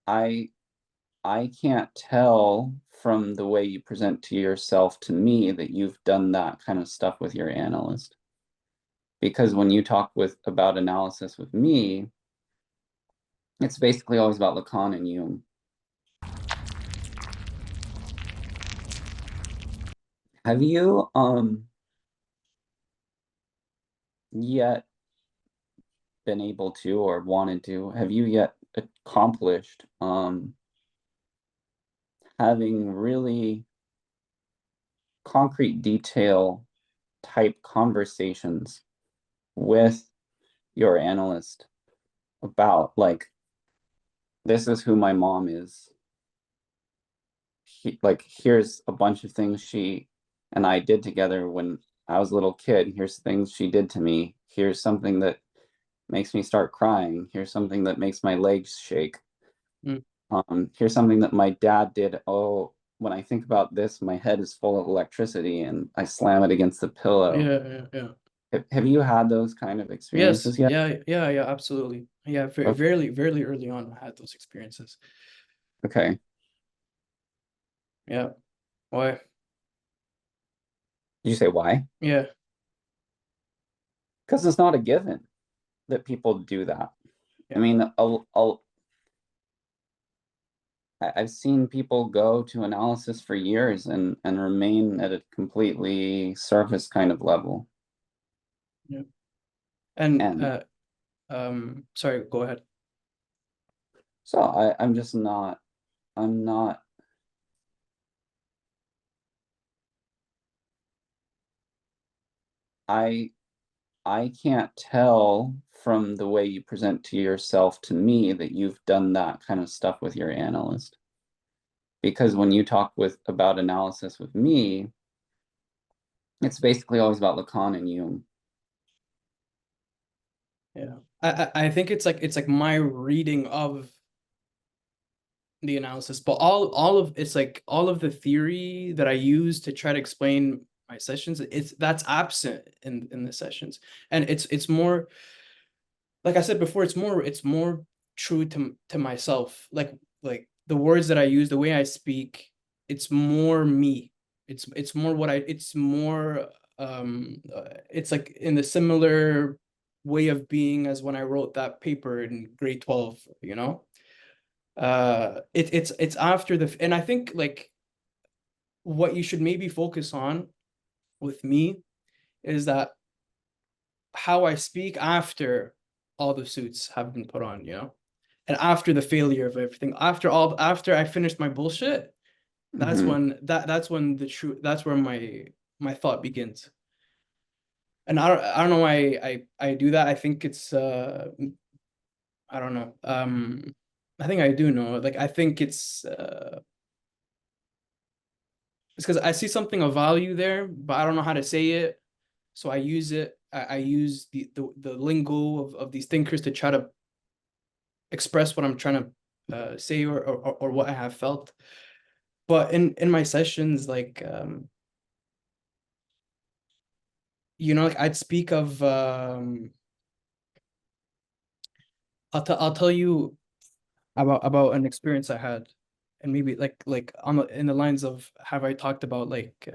I I can't tell from the way you present to yourself to me that you've done that kind of stuff with your analyst. Because when you talk with about analysis with me, it's basically always about Lacan and Jung. Have you yet been able to or wanted to, have you yet accomplished having really concrete detail type conversations with your analyst about like this is who my mom is. Like here's a bunch of things she and I did together when I was a little kid. Here's things she did to me. Here's something that makes me start crying. Here's something that makes my legs shake. Mm. Here's something that my dad did. Oh, when I think about this, my head is full of electricity and I slam it against the pillow. Yeah. Have you had those kind of Yes, experiences yet? yeah, absolutely. Yeah, Okay. very early on, I had those experiences. Okay. Yeah. Why? Did you say why? Yeah. Because it's not a given that people do that. I Yeah. mean, I've seen people go to analysis for years and remain at a completely surface kind of level. Yeah. And And sorry, go ahead. so I'm just not, I'm not, I I can't tell from the way you present to yourself to me that you've done that kind of stuff with your analyst. Because when you talk with about analysis with me, it's basically always about Lacan and Jung. Yeah. I think it's like my reading of the analysis, but all of it's like all of the theory that I use to try to explain my sessions, it's that's absent in the sessions. And it's more, like I said before, it's more true to myself. Like the words that I use, the way I speak, it's more me. It's more what I it's more it's like in the similar way of being as when I wrote that paper in grade 12, you know? It's after the, and I think like what you should maybe focus on with me is that how I speak after all the suits have been put on, you know? And after the failure of everything, after I finished my bullshit, Hmm. that's when the true that's where my thought begins. And I don't know why I do that. I think it's I don't know. I think I do know. Like I think it's because I see something of value there, but I don't know how to say it. So I use it. I use the lingo of these thinkers to try to express what I'm trying to say, or what I have felt. But in my sessions, like you know, like I'd speak of I'll tell you about an experience I had, and maybe like on in the lines of have I talked about like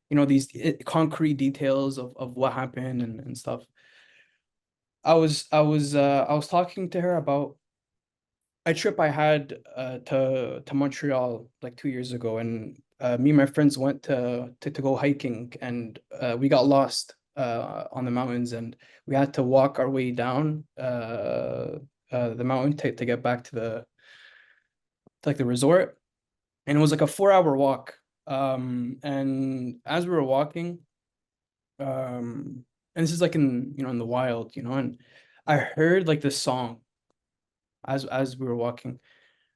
you know, these concrete details of what happened and stuff. I was talking to her about a trip I had to Montreal like 2 years ago, and me and my friends went to go hiking, and we got lost on the mountains, and we had to walk our way down the mountain to get back to like the resort, and it was like a 4 hour walk. And as we were walking, and this is like in, you know, in the wild, you know, and I heard like this song as we were walking.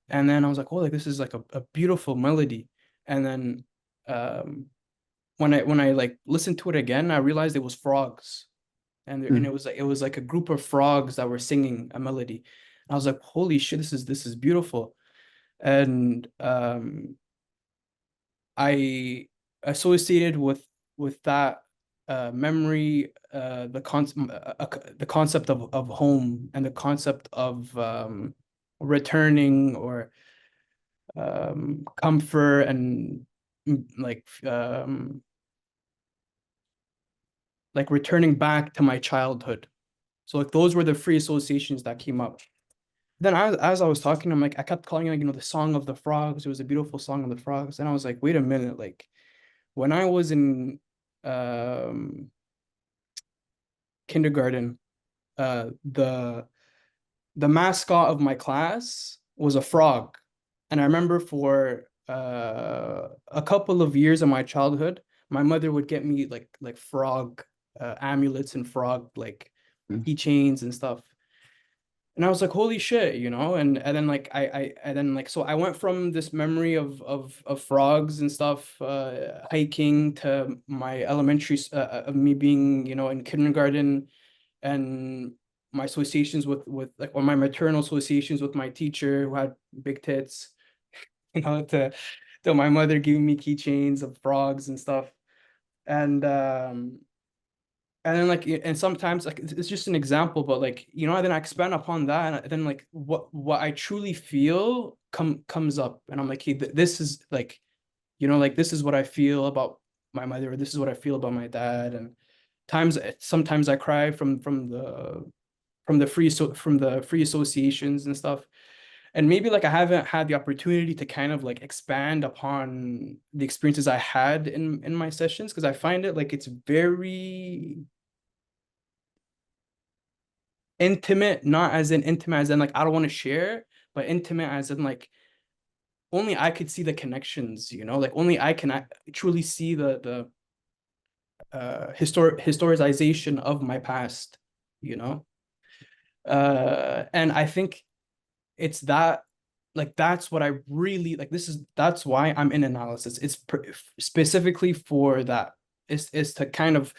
And then I was like, oh, like this is like a beautiful melody. And then when I like listened to it again, I realized it was frogs. And it was like a group of frogs that were singing a melody. And I was like, holy shit, this is beautiful. And I associated with that memory, the concept of home, and the concept of returning or comfort and like returning back to my childhood. So like those were the free associations that came up. Then as I was talking, I'm like, I kept calling it, like, the Song of the Frogs. It was a beautiful Song of the Frogs. And I was like, wait a minute, like when I was in um kindergarten, the mascot of my class was a frog. And I remember for a couple of years of my childhood, my mother would get me like frog amulets and frog like Mm. keychains and stuff. And I was like, holy shit, and then like I and then like so I went from this memory of frogs and stuff, hiking, to my elementary of me being, in kindergarten, and my associations with like, or my maternal associations with my teacher who had big tits, to my mother giving me keychains of frogs and stuff. And then like, and sometimes like it's just an example, but like, then I expand upon that, and then like what I truly feel comes up, and I'm like, hey, this is like, like this is what I feel about my mother, or this is what I feel about my dad. And sometimes I cry from the free associations and stuff. And maybe like I haven't had the opportunity to kind of like expand upon the experiences I had in my sessions, because I find it like it's very intimate, not as in intimate as in like I don't want to share, but intimate as in like only I could see the connections, like only I can truly see the historicization of my past, you know. And I think it's that, like that's what I really like. That's why I'm in analysis. It's specifically for that. Is to kind of,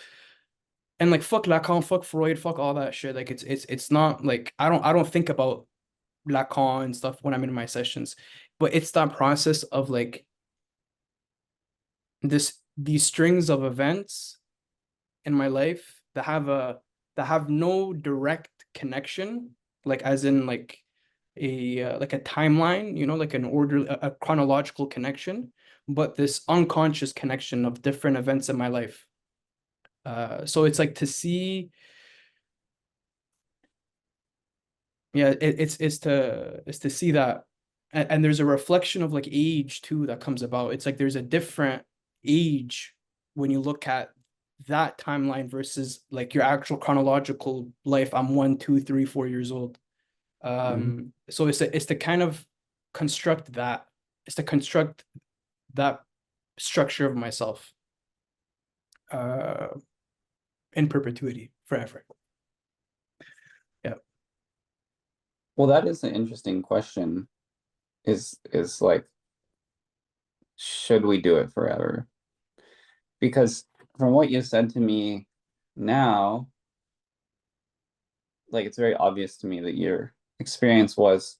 and like fuck Lacan, fuck Freud, fuck all that shit. Like it's not like I don't think about Lacan and stuff when I'm in my sessions, but it's that process of like these strings of events in my life that have no direct connection, like as in like a timeline, like an order, a chronological connection, but this unconscious connection of different events in my life. So it's like to see, yeah, it's to see that, and there's a reflection of like age too that comes about. It's like there's a different age when you look at that timeline versus like your actual chronological life. I'm 1, 2, 3, 4 years old. Mhm. So it's to kind of construct that. It's to construct that structure of myself uh in perpetuity forever. Yeah. Well, that is an interesting question. Is like, should we do it forever? Because from what you said to me now, like it's very obvious to me that your experience was,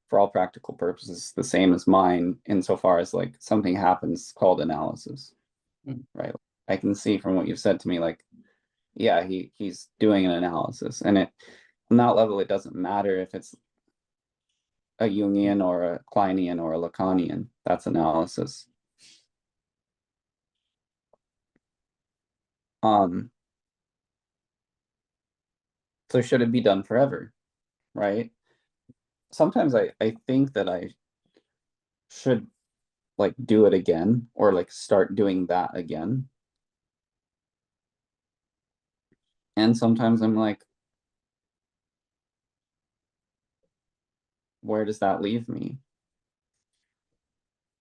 for all practical purposes, the same as mine insofar as like something happens called analysis, Mm. right? I can see from what you've said to me, like, yeah, he's doing an analysis, and it on that level, it doesn't matter if it's a Jungian or a Kleinian or a Lacanian. That's analysis. Um, so should it be done forever, right? Sometimes I think that I should like do it again or like start doing that again. And sometimes I'm like, where does that leave me?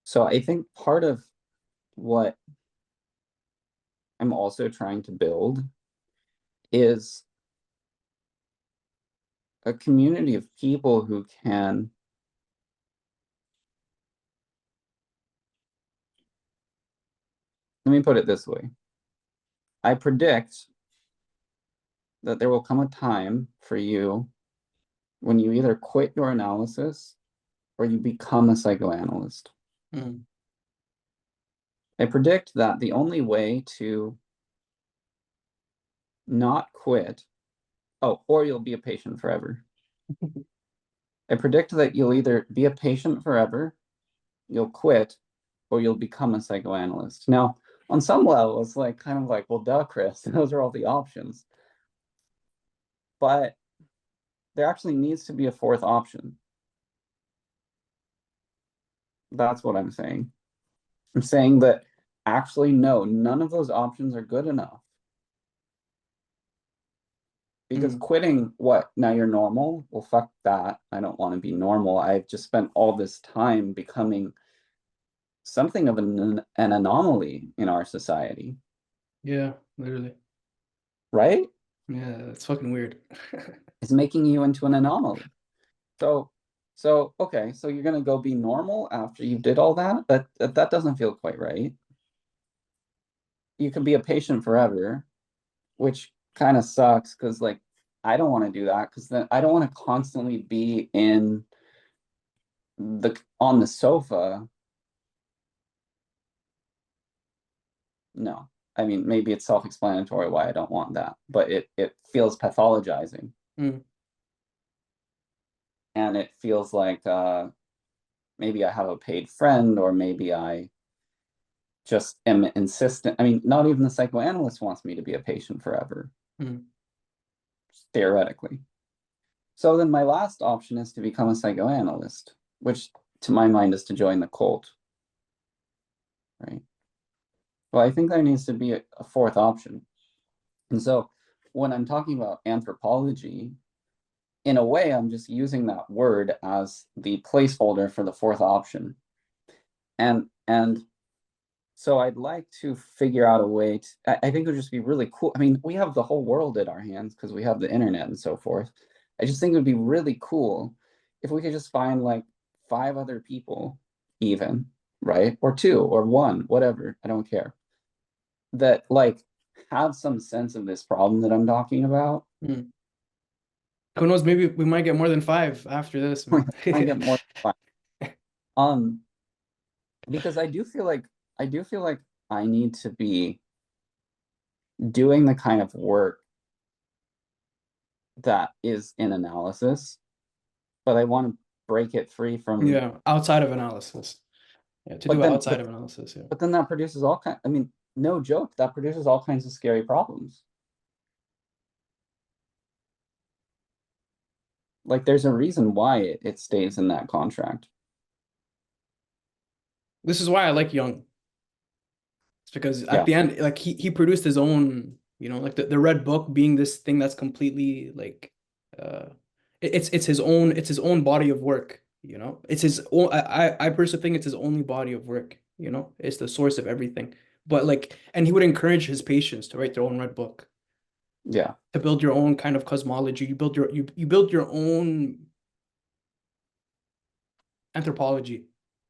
So I think part of what I'm also trying to build is a community of people who can, let me put it this way. I predict that there will come a time for you when you either quit your analysis or you become a psychoanalyst. Mm. I predict that the only way to not quit, oh, or you'll be a patient forever. I predict that you'll either be a patient forever, you'll quit, or you'll become a psychoanalyst. Now, on some level, it's like kind of like, well, duh, Chris, those are all the options. But there actually needs to be a fourth option. That's what I'm saying. I'm saying that actually, no, none of those options are good enough. Because Mm. quitting, what? Now you're normal? Well, fuck that. I don't want to be normal. I've just spent all this time becoming something of an anomaly in our society, Yeah, literally. right? Yeah, that's fucking weird. It's making you into an anomaly. So, okay, so you're gonna go be normal after you did all that? That doesn't feel quite right. You can be a patient forever, which kind of sucks because like I don't want to do that because then I don't want to constantly be in the on the sofa. No. I mean, maybe it's self-explanatory why I don't want that, but it feels pathologizing Mm. and it feels like maybe I have a paid friend or maybe I just am insistent. I mean, not even the psychoanalyst wants me to be a patient forever, Mm. theoretically. So then my last option is to become a psychoanalyst, which to my mind is to join the cult, right? Well, I think there needs to be a fourth option. And so when I'm talking about anthropology, in a way, I'm just using that word as the placeholder for the fourth option. And so I'd like to figure out a way to, I think it would just be really cool. I mean, we have the whole world at our hands because we have the internet and so forth. I just think it would be really cool if we could just find like five other people, even, right? Or two or one, whatever. I don't care. That like have some sense of this problem that I'm talking about. Mm. Who knows? Maybe we might get more than five after this, man. I get more fun. Um, because I do feel like I need to be doing the kind of work that is in analysis, but I want to break it free from. Yeah, outside of analysis. Yeah, to But do then, outside of analysis. Yeah. but then that produces all kind. I mean, no joke, that produces all kinds of scary problems. Like, there's a reason why it stays in that contract. This is why I like Jung. It's because at Yeah, the end, like he produced his own, like the Red Book being this thing that's completely like uh it's his own body of work, It's his own I personally think it's his only body of work, It's the source of everything. But like and he would encourage his patients to write their own Red Book, yeah, to build your own kind of cosmology. You build your own anthropology.